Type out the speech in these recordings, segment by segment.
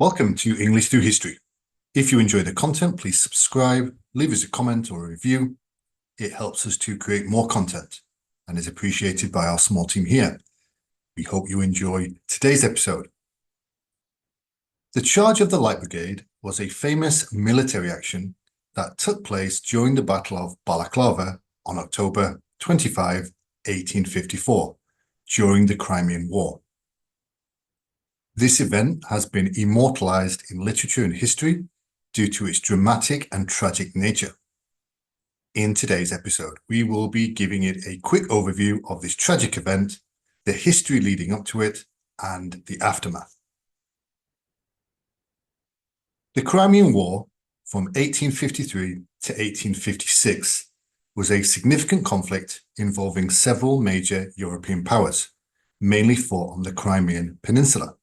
Welcome to English Through History. If you enjoy the content, please subscribe, leave us a comment or a review. It helps us to create more content and is appreciated by our small team here. We hope you enjoy today's episode. The Charge of the Light Brigade was a famous military action that took place during the Battle of Balaclava on October 25, 1854, during the Crimean War. This event has been immortalized in literature and history due to its dramatic and tragic nature. In today's episode, we will be giving it a quick overview of this tragic event, the history leading up to it, and the aftermath. The Crimean War from 1853 to 1856 was a significant conflict involving several major European powers, mainly fought on the Crimean Peninsula.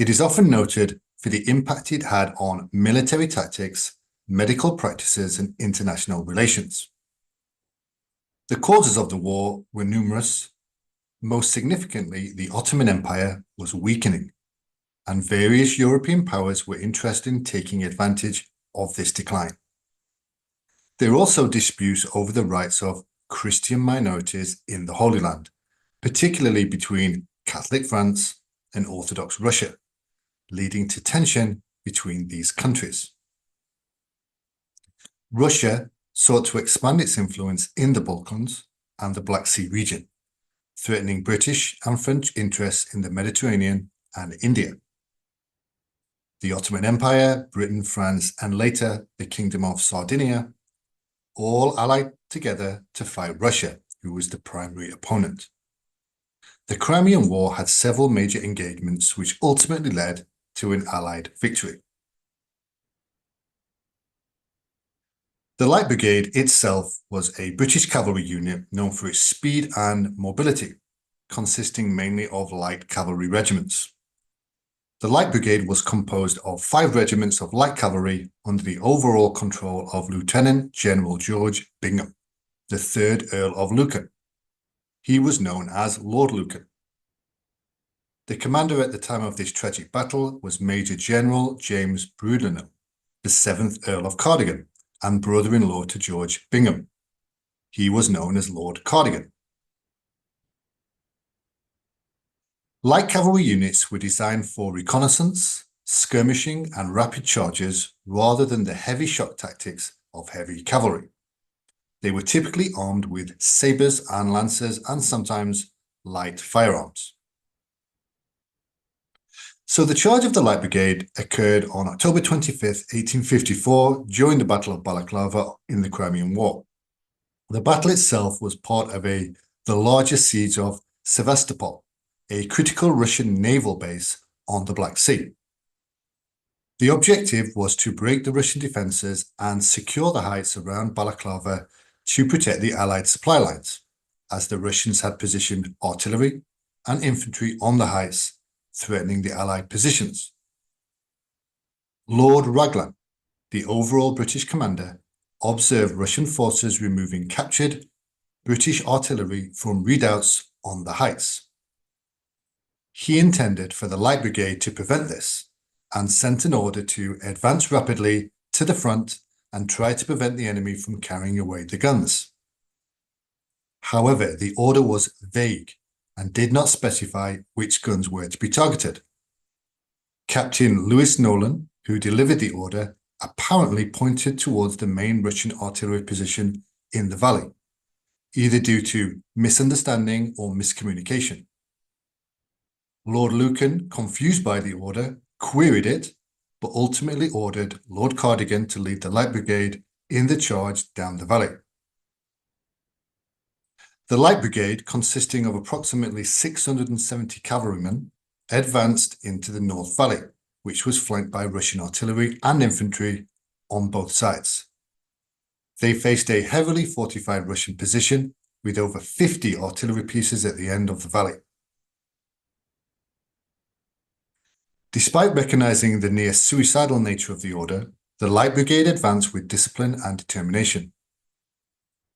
It is often noted for the impact it had on military tactics, medical practices, and international relations. The causes of the war were numerous. Most significantly, the Ottoman Empire was weakening, and various European powers were interested in taking advantage of this decline. There were also disputes over the rights of Christian minorities in the Holy Land, particularly between Catholic France and Orthodox Russia, leading to tension between these countries. Russia sought to expand its influence in the Balkans and the Black Sea region, threatening British and French interests in the Mediterranean and India. The Ottoman Empire, Britain, France, and later the Kingdom of Sardinia all allied together to fight Russia, who was the primary opponent. The Crimean War had several major engagements which ultimately led to an Allied victory. The Light Brigade itself was a British cavalry unit known for its speed and mobility, consisting mainly of light cavalry regiments. The Light Brigade was composed of 5 regiments of light cavalry under the overall control of Lieutenant General George Bingham, the 3rd Earl of Lucan. He was known as Lord Lucan. The commander at the time of this tragic battle was Major General James Brudenell, the 7th Earl of Cardigan, and brother-in-law to George Bingham. He was known as Lord Cardigan. Light cavalry units were designed for reconnaissance, skirmishing, and rapid charges rather than the heavy shock tactics of heavy cavalry. They were typically armed with sabers and lancers and sometimes light firearms. So the charge of the Light Brigade occurred on October 25, 1854, during the Battle of Balaclava in the Crimean War. The battle itself was part of the larger siege of Sevastopol, a critical Russian naval base on the Black Sea. The objective was to break the Russian defenses and secure the heights around Balaclava to protect the Allied supply lines, as the Russians had positioned artillery and infantry on the heights, threatening the Allied positions. Lord Raglan, the overall British commander, observed Russian forces removing captured British artillery from redoubts on the heights. He intended for the Light Brigade to prevent this and sent an order to advance rapidly to the front and try to prevent the enemy from carrying away the guns. However, the order was vague and did not specify which guns were to be targeted. Captain Lewis Nolan, who delivered the order, apparently pointed towards the main Russian artillery position in the valley, either due to misunderstanding or miscommunication. Lord Lucan, confused by the order, queried it, but ultimately ordered Lord Cardigan to lead the Light Brigade in the charge down the valley. The Light Brigade, consisting of approximately 670 cavalrymen, advanced into the North Valley, which was flanked by Russian artillery and infantry on both sides. They faced a heavily fortified Russian position with over 50 artillery pieces at the end of the valley. Despite recognizing the near suicidal nature of the order, the Light Brigade advanced with discipline and determination.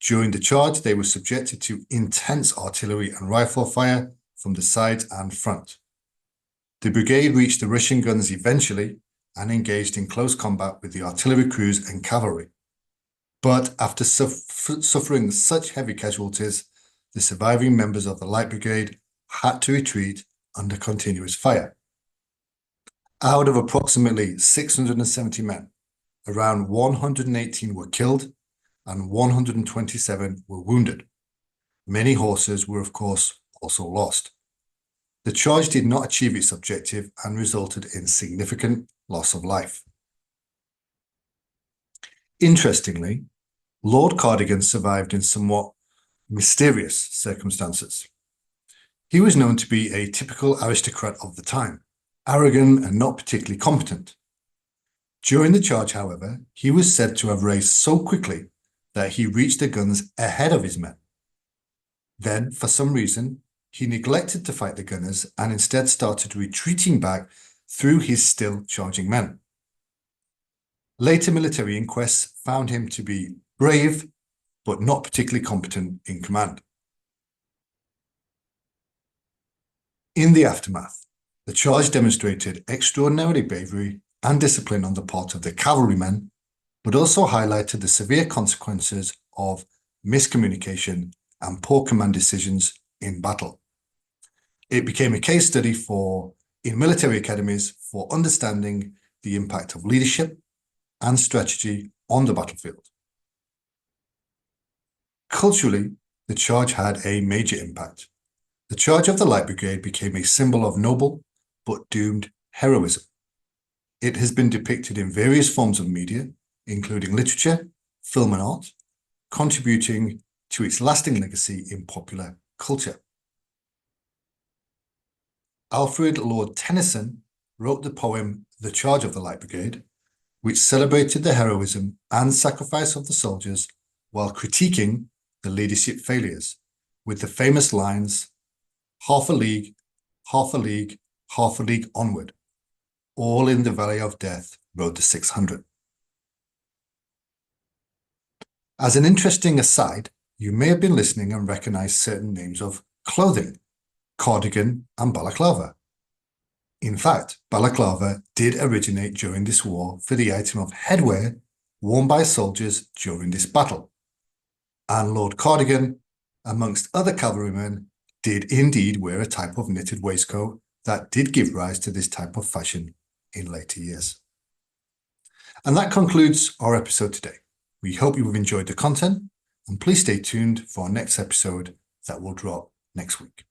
During the charge, they were subjected to intense artillery and rifle fire from the sides and front. The brigade reached the Russian guns eventually and engaged in close combat with the artillery crews and cavalry. But after suffering such heavy casualties, the surviving members of the Light Brigade had to retreat under continuous fire. Out of approximately 670 men, around 118 were killed and 127 were wounded. Many horses were, of course, also lost. The charge did not achieve its objective and resulted in significant loss of life. Interestingly, Lord Cardigan survived in somewhat mysterious circumstances. He was known to be a typical aristocrat of the time, arrogant and not particularly competent. During the charge, however, he was said to have raced so quickly that he reached the guns ahead of his men. Then, for some reason, he neglected to fight the gunners and instead started retreating back through his still charging men. Later military inquests found him to be brave, but not particularly competent in command. In the aftermath, the charge demonstrated extraordinary bravery and discipline on the part of the cavalrymen, but also highlighted the severe consequences of miscommunication and poor command decisions in battle. It became a case study in military academies for understanding the impact of leadership and strategy on the battlefield. Culturally, the charge had a major impact. The charge of the Light Brigade became a symbol of noble but doomed heroism. It has been depicted in various forms of media, including literature, film and art, contributing to its lasting legacy in popular culture. Alfred Lord Tennyson wrote the poem The Charge of the Light Brigade, which celebrated the heroism and sacrifice of the soldiers while critiquing the leadership failures, with the famous lines, "Half a league, half a league, half a league onward. All in the valley of death rode the 600. As an interesting aside, you may have been listening and recognized certain names of clothing, cardigan and balaclava. In fact, balaclava did originate during this war for the item of headwear worn by soldiers during this battle. And Lord Cardigan, amongst other cavalrymen, did indeed wear a type of knitted waistcoat that did give rise to this type of fashion in later years. And that concludes our episode today. We hope you have enjoyed the content, and please stay tuned for our next episode that will drop next week.